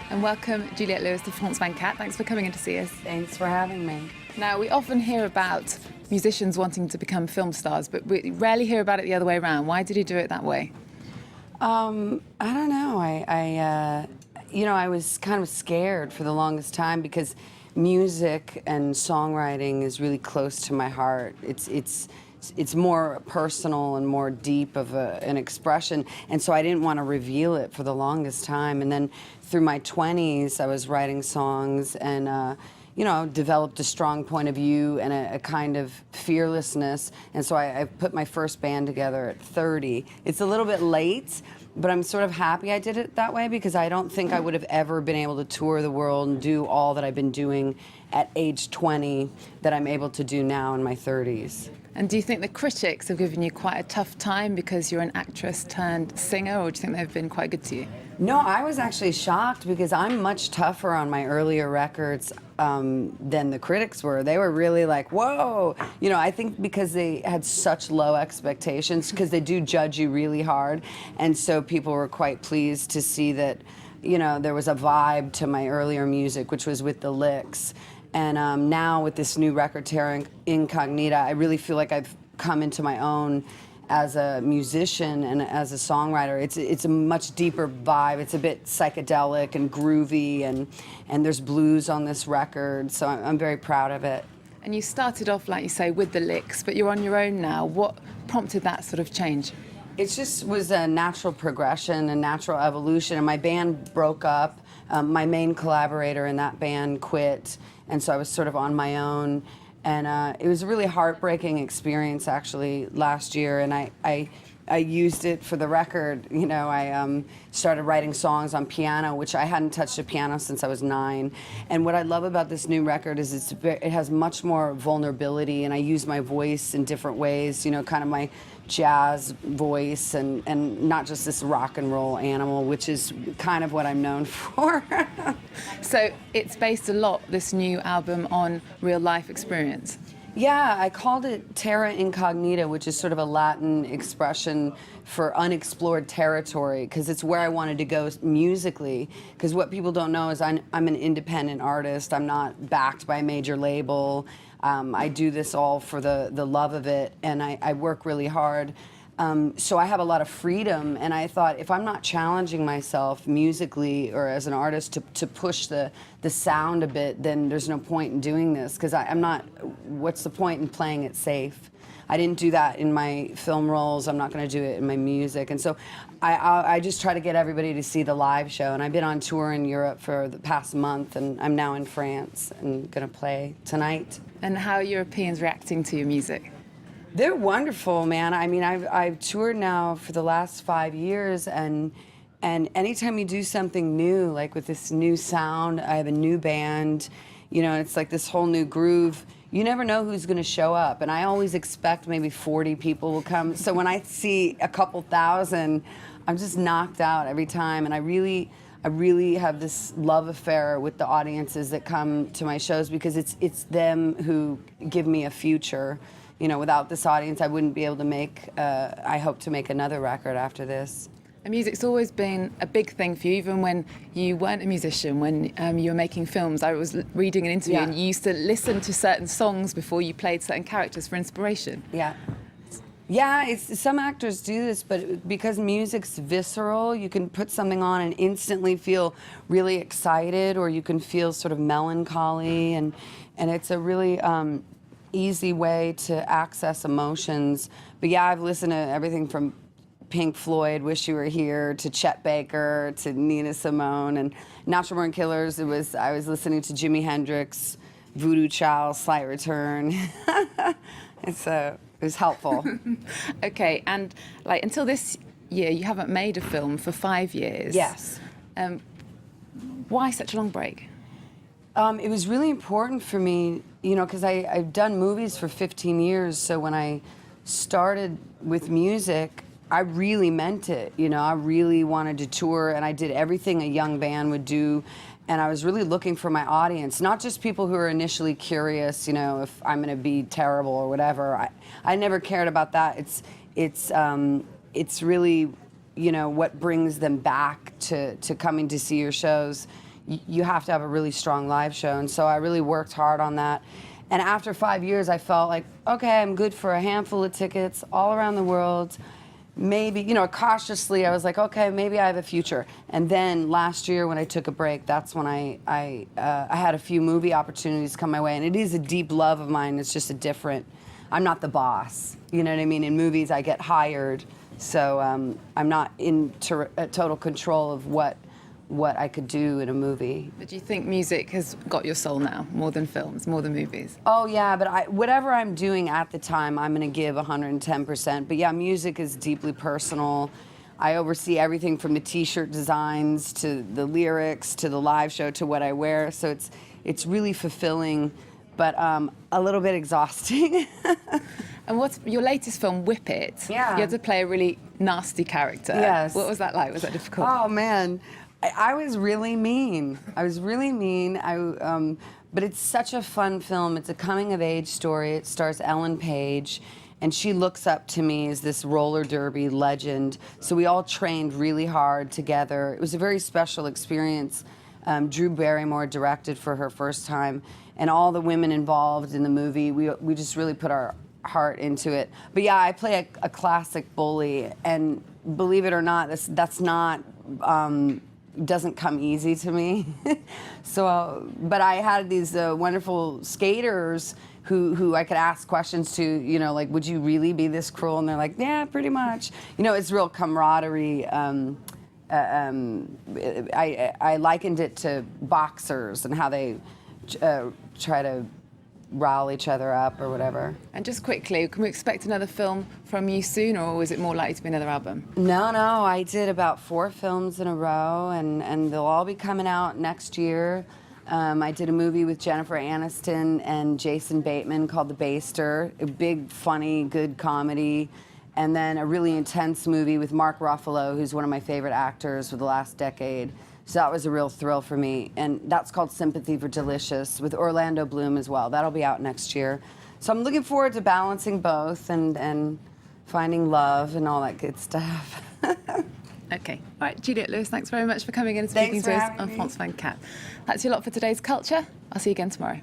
And welcome, Juliette Lewis to France 24. Thanks for coming in to see us. Thanks for having me. Now, we often hear about musicians wanting to become film stars, but we rarely hear about it the other way around. Why did you do it that way? I don't know. I was kind of scared for the longest time because music and songwriting is really close to my heart. It's more personal and more deep of an expression, and so I didn't want to reveal it for the longest time. And then through my 20s, I was writing songs and developed a strong point of view and a kind of fearlessness. And so I put my first band together at 30. It's a little bit late, but I'm sort of happy I did it that way because I don't think I would have ever been able to tour the world and do all that I've been doing at age 20 that I'm able to do now in my 30s. And do you think the critics have given you quite a tough time because you're an actress turned singer, or do you think they've been quite good to you? No, I was actually shocked because I'm much tougher on my earlier records than the critics were. They were really like, whoa. I think because they had such low expectations, because they do judge you really hard. And so people were quite pleased to see that, there was a vibe to my earlier music, which was with the licks. And now with this new record, Terra Incognita, I really feel like I've come into my own as a musician and as a songwriter. It's a much deeper vibe. It's a bit psychedelic and groovy, and there's blues on this record, so I'm very proud of it. And you started off, like you say, with the licks, but you're on your own now. What prompted that sort of change? It just was a natural progression, a natural evolution, and my band broke up. My main collaborator in that band quit, and so I was sort of on my own. And it was a really heartbreaking experience, actually, last year, and I used it for the record. I started writing songs on piano, which I hadn't touched a piano since I was 9. And what I love about this new record is it has much more vulnerability, and I use my voice in different ways, kind of my jazz voice and not just this rock and roll animal, which is kind of what I'm known for. So it's based a lot, this new album, on real life experience. Yeah, I called it Terra Incognita, which is sort of a Latin expression for unexplored territory, because it's where I wanted to go musically. Because what people don't know is I'm an independent artist. I'm not backed by a major label. I do this all for the love of it, and I work really hard. So I have a lot of freedom, and I thought if I'm not challenging myself musically or as an artist to push the sound a bit, then there's no point in doing this, because I'm not, what's the point in playing it safe? I didn't do that in my film roles. I'm not going to do it in my music. And so I just try to get everybody to see the live show. And I've been on tour in Europe for the past month, and I'm now in France and going to play tonight. And how are Europeans reacting to your music? They're wonderful, man. I mean, I've toured now for the last 5 years, and anytime you do something new, like with this new sound, I have a new band, it's like this whole new groove. You never know who's going to show up, and I always expect maybe 40 people will come. So when I see a couple thousand, I'm just knocked out every time, and I really have this love affair with the audiences that come to my shows, because it's them who give me a future. Without this audience, I wouldn't be able to make, I hope to make another record after this. And music's always been a big thing for you, even when you weren't a musician, when you were making films. I was reading an interview, and you used to listen to certain songs before you played certain characters for inspiration. Yeah, some actors do this, but because music's visceral, you can put something on and instantly feel really excited, or you can feel sort of melancholy, and it's a really easy way to access emotions. But yeah, I've listened to everything from Pink Floyd, Wish You Were Here, to Chet Baker, to Nina Simone, and Natural Born Killers. I was listening to Jimi Hendrix, Voodoo Child, Slight Return. It was helpful. Okay, and until this year, you haven't made a film for 5 years. Yes. Why such a long break? It was really important for me, because I've done movies for 15 years, so when I started with music, I really meant it. I really wanted to tour, and I did everything a young band would do, and I was really looking for my audience, not just people who are initially curious, if I'm going to be terrible or whatever. I never cared about that. It's really, what brings them back to coming to see your shows. you have to have a really strong live show. And so I really worked hard on that. And after 5 years, I felt like, okay, I'm good for a handful of tickets all around the world. Maybe, you know, cautiously, I was like, okay, maybe I have a future. And then last year, when I took a break, that's when I had a few movie opportunities come my way. And it is a deep love of mine. It's just a different, I'm not the boss. You know what I mean? In movies, I get hired. So I'm not in total control of what I could do in a movie. But do you think music has got your soul now, more than films, more than movies? Oh yeah, but whatever I'm doing at the time, I'm gonna give 110%. But yeah, music is deeply personal. I oversee everything from the T-shirt designs to the lyrics to the live show to what I wear. So it's really fulfilling, but a little bit exhausting. And what's your latest film, Whip It? Yeah. You had to play a really nasty character. Yes. What was that like? Was that difficult? Oh man. I was really mean. I was really mean. But it's such a fun film. It's a coming-of-age story. It stars Ellen Page, and she looks up to me as this roller derby legend. So we all trained really hard together. It was a very special experience. Drew Barrymore directed for her first time, and all the women involved in the movie, we just really put our heart into it. But yeah, I play a classic bully, and believe it or not, that's not... doesn't come easy to me. So, but I had these wonderful skaters who I could ask questions to, you know, like, would you really be this cruel? And they're like, yeah, pretty much. You know, it's real camaraderie. I likened it to boxers and how they try to rile each other up or whatever. And just quickly, can we expect another film from you soon, or is it more likely to be another album? No, I did about 4 films in a row, and they'll all be coming out next year. I did a movie with Jennifer Aniston and Jason Bateman called The Baster, a big, funny, good comedy. And then a really intense movie with Mark Ruffalo, who's one of my favorite actors for the last decade. So that was a real thrill for me. And that's called Sympathy for Delicious with Orlando Bloom as well. That'll be out next year. So I'm looking forward to balancing both and finding love and all that good stuff. Okay. All right, Juliette Lewis, thanks very much for coming in and speaking to us on France 24. That's your lot for today's Culture. I'll see you again tomorrow.